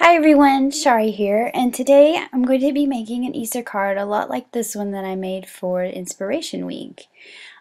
Hi everyone, Chari here, and today I'm going to be making an Easter card a lot like this one that I made for Inspiration Week.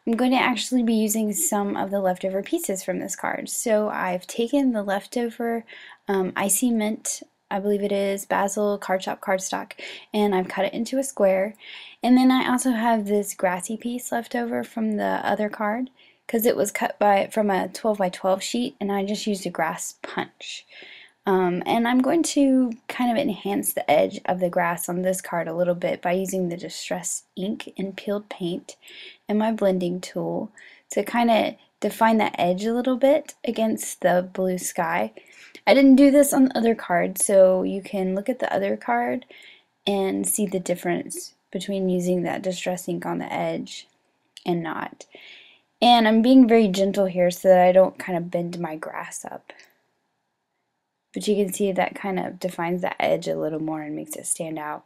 I'm going to actually be using some of the leftover pieces from this card. So I've taken the leftover icy mint, I believe it is, basil cardstock cardstock, and I've cut it into a square. And then I also have this grassy piece left over from the other card because it was cut from a 12 by 12 sheet, and I just used a grass punch. And I'm going to kind of enhance the edge of the grass on this card a little bit by using the Distress ink and peeled paint and my blending tool to kind of define that edge a little bit against the blue sky. I didn't do this on the other card, so you can look at the other card and see the difference between using that Distress ink on the edge and not. And I'm being very gentle here so that I don't kind of bend my grass up. But you can see that kind of defines that edge a little more and makes it stand out.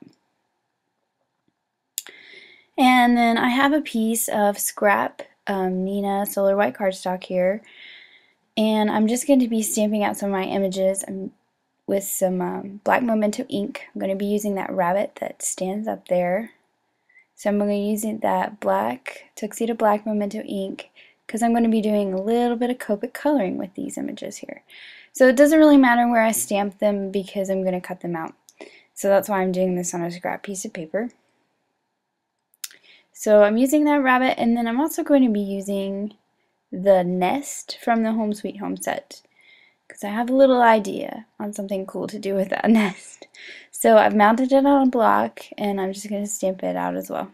And then I have a piece of scrap Nina Solar White cardstock here, and I'm just going to be stamping out some of my images with some black Memento ink. I'm going to be using that rabbit that stands up there. So I'm going to be using that black Tuxedo Black Memento ink because I'm going to be doing a little bit of Copic coloring with these images here. So it doesn't really matter where I stamp them because I'm going to cut them out. So that's why I'm doing this on a scrap piece of paper. So I'm using that rabbit, and then I'm also going to be using the nest from the Home Sweet Home set because I have a little idea on something cool to do with that nest. So I've mounted it on a block, and I'm just going to stamp it out as well.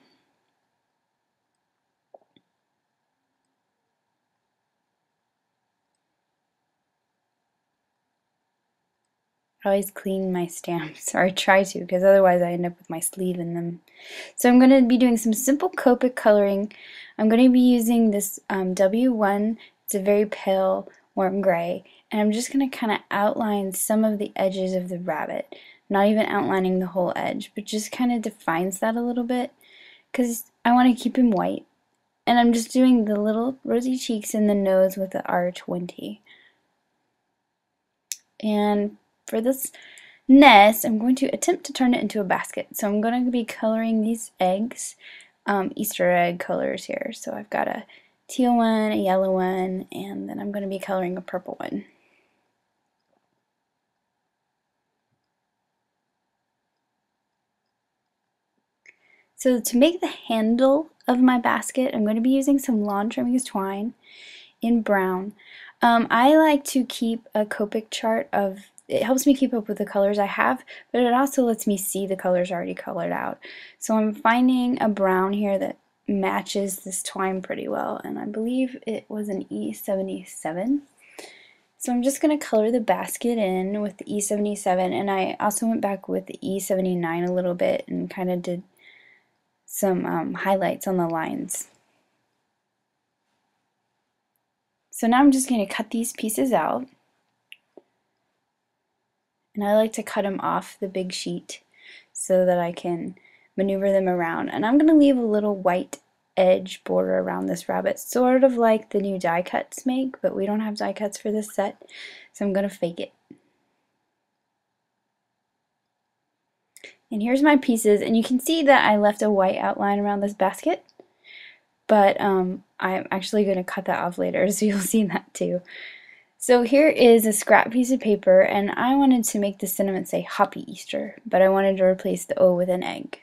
I always clean my stamps, or I try to, because otherwise I end up with my sleeve in them. So I'm going to be doing some simple Copic coloring. I'm going to be using this W1. It's a very pale, warm gray, and I'm just going to kind of outline some of the edges of the rabbit. Not even outlining the whole edge, but just kind of defines that a little bit, because I want to keep him white. And I'm just doing the little rosy cheeks and the nose with the R20. And for this nest, I'm going to attempt to turn it into a basket. So I'm going to be coloring these eggs, Easter egg colors here. So I've got a teal one, a yellow one, and then I'm going to be coloring a purple one. So to make the handle of my basket, I'm going to be using some lawn trimmings twine in brown. I like to keep a Copic chart of, it helps me keep up with the colors I have, but it also lets me see the colors already colored out. So I'm finding a brown here that matches this twine pretty well, and I believe it was an E77. So I'm just going to color the basket in with the E77, and I also went back with the E79 a little bit and kind of did some highlights on the lines. So now I'm just going to cut these pieces out. And I like to cut them off the big sheet so that I can maneuver them around. And I'm going to leave a little white edge border around this rabbit, sort of like the new die cuts make, but we don't have die cuts for this set, so I'm going to fake it. And here's my pieces, and you can see that I left a white outline around this basket, but I'm actually going to cut that off later, so you'll see that too. So here is a scrap piece of paper, and I wanted to make the sentiment say Happy Easter, but I wanted to replace the O with an egg.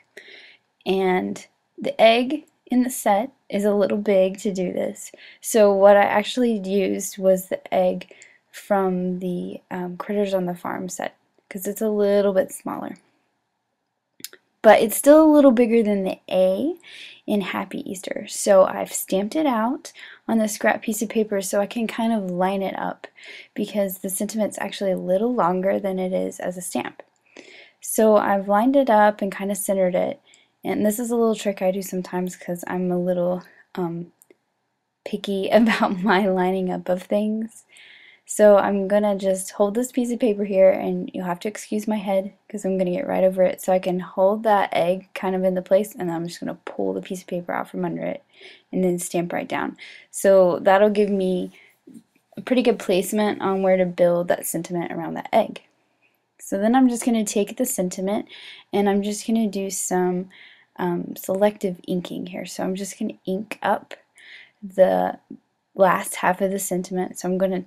And the egg in the set is a little big to do this, so what I actually used was the egg from the Critters on the Farm set, because it's a little bit smaller. But it's still a little bigger than the A in Happy Easter. So I've stamped it out on the scrap piece of paper so I can kind of line it up because the sentiment's actually a little longer than it is as a stamp. So I've lined it up and kind of centered it. And this is a little trick I do sometimes because I'm a little picky about my lining up of things. So I'm gonna just hold this piece of paper here, and you'll have to excuse my head because I'm gonna get right over it so I can hold that egg kind of in the place, and then I'm just gonna pull the piece of paper out from under it and then stamp right down. So that'll give me a pretty good placement on where to build that sentiment around that egg. So then I'm just going to take the sentiment and I'm just going to do some selective inking here. So I'm just going to ink up the last half of the sentiment. So I'm going to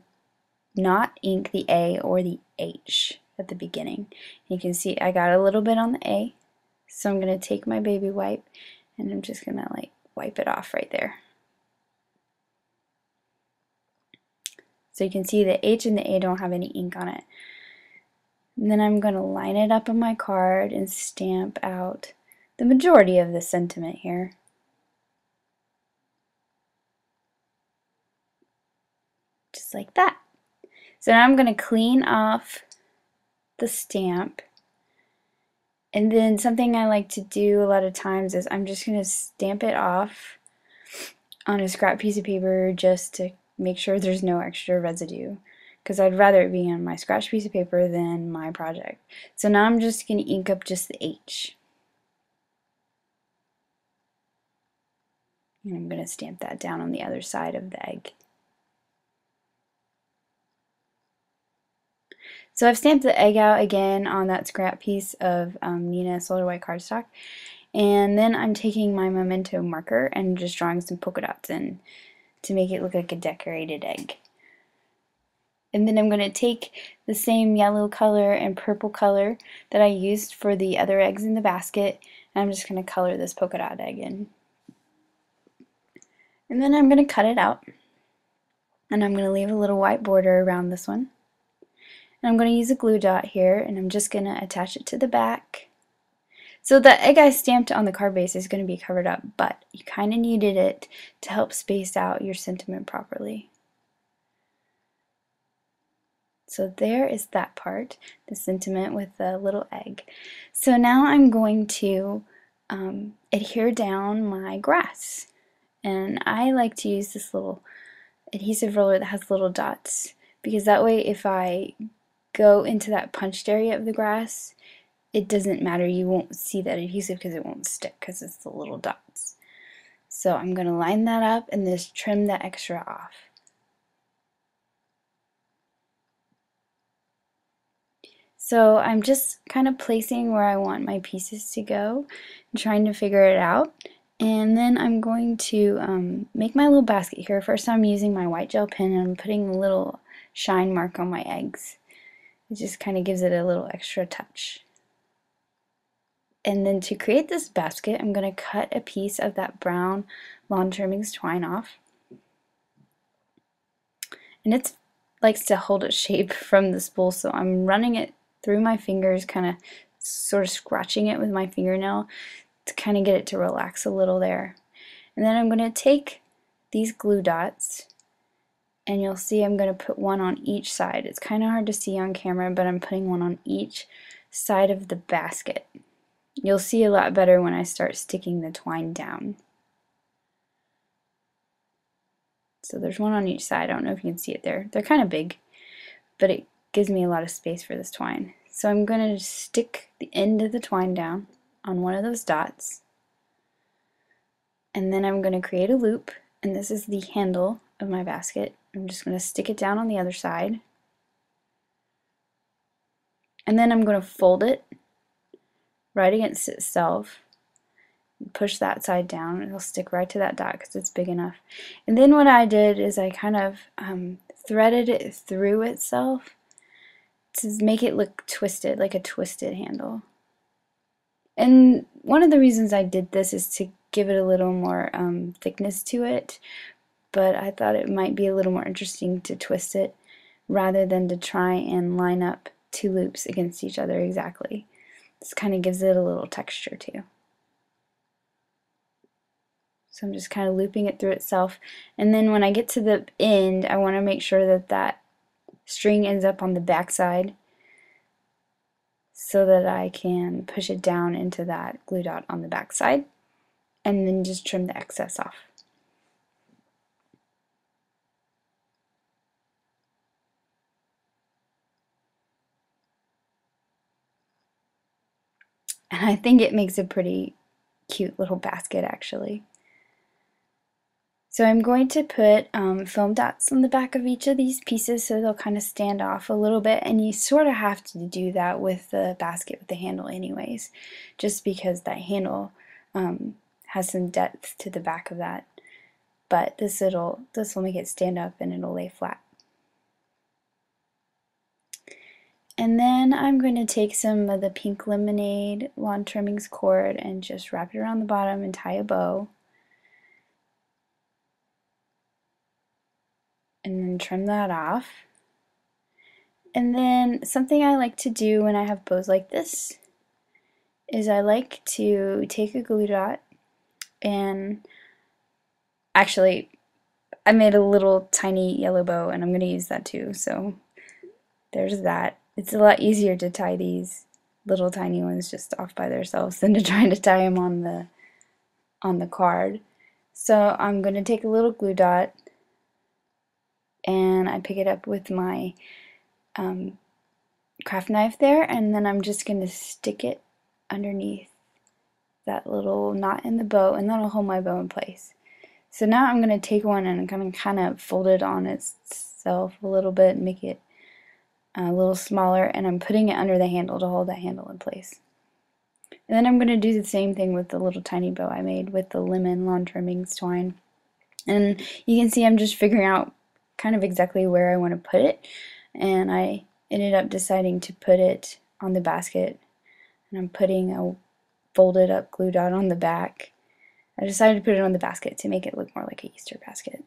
not ink the A or the H at the beginning. You can see I got a little bit on the A, so I'm going to take my baby wipe and I'm just going to like wipe it off right there. So you can see the H and the A don't have any ink on it. And then I'm going to line it up on my card and stamp out the majority of the sentiment here. Just like that. So now I'm going to clean off the stamp. And then something I like to do a lot of times is I'm just going to stamp it off on a scrap piece of paper just to make sure there's no extra residue, because I'd rather it be on my scratch piece of paper than my project. So now I'm just going to ink up just the H. And I'm going to stamp that down on the other side of the egg. So I've stamped the egg out again on that scrap piece of Nina Solar White cardstock. And then I'm taking my Memento marker and just drawing some polka dots in to make it look like a decorated egg. And then I'm going to take the same yellow color and purple color that I used for the other eggs in the basket, and I'm just going to color this polka dot egg in. And then I'm going to cut it out, and I'm going to leave a little white border around this one. And I'm going to use a glue dot here, and I'm just going to attach it to the back. So the egg I stamped on the card base is going to be covered up, but you kind of needed it to help space out your sentiment properly. So there is that part, the sentiment with the little egg. So now I'm going to adhere down my grass. And I like to use this little adhesive roller that has little dots, because that way if I go into that punched area of the grass, it doesn't matter, you won't see that adhesive because it won't stick because it's the little dots. So I'm going to line that up and just trim that extra off. So I'm just kind of placing where I want my pieces to go and trying to figure it out. And then I'm going to make my little basket here. First I'm using my white gel pen and I'm putting a little shine mark on my eggs. It just kind of gives it a little extra touch. And then to create this basket, I'm going to cut a piece of that brown lawn trimmings twine off. And it likes to hold its shape from the spool, so I'm running it through my fingers, kind of sort of scratching it with my fingernail to kind of get it to relax a little there. And then I'm going to take these glue dots, and you'll see I'm going to put one on each side. It's kind of hard to see on camera, but I'm putting one on each side of the basket. You'll see a lot better when I start sticking the twine down. So there's one on each side. I don't know if you can see it there. They're kind of big, but it gives me a lot of space for this twine. So I'm going to stick the end of the twine down on one of those dots, and then I'm going to create a loop, and this is the handle of my basket. I'm just going to stick it down on the other side, and then I'm going to fold it right against itself, push that side down, and it'll stick right to that dot because it's big enough. And then what I did is I kind of threaded it through itself to make it look twisted, like a twisted handle. And one of the reasons I did this is to give it a little more thickness to it, but I thought it might be a little more interesting to twist it rather than to try and line up two loops against each other exactly. This kind of gives it a little texture too. So I'm just kind of looping it through itself, and then when I get to the end, I want to make sure that that string ends up on the back side so that I can push it down into that glue dot on the back side, and then just trim the excess off. And I think it makes a pretty cute little basket actually. So I'm going to put foam dots on the back of each of these pieces so they'll kind of stand off a little bit, and you sort of have to do that with the basket with the handle anyways, just because that handle has some depth to the back of that. But this will make it stand up and it'll lay flat. And then I'm going to take some of the pink lemonade lawn trimmings cord and just wrap it around the bottom and tie a bow. And then trim that off. And then something I like to do when I have bows like this is I like to take a glue dot, and actually I made a little tiny yellow bow and I'm going to use that too, so there's that. It's a lot easier to tie these little tiny ones just off by themselves than to try to tie them on the card. So I'm going to take a little glue dot and I pick it up with my craft knife there, and then I'm just going to stick it underneath that little knot in the bow, and that'll hold my bow in place. So now I'm going to take one and I'm going to kind of fold it on itself a little bit, make it a little smaller, and I'm putting it under the handle to hold that handle in place. And then I'm going to do the same thing with the little tiny bow I made with the lemon lawn trimmings twine. And you can see I'm just figuring out kind of exactly where I want to put it, and I ended up deciding to put it on the basket, and I'm putting a folded up glue dot on the back. I decided to put it on the basket to make it look more like an Easter basket.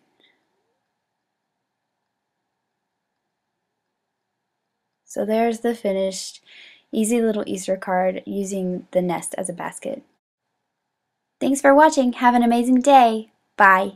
So there's the finished easy little Easter card using the nest as a basket. Thanks for watching. Have an amazing day. Bye.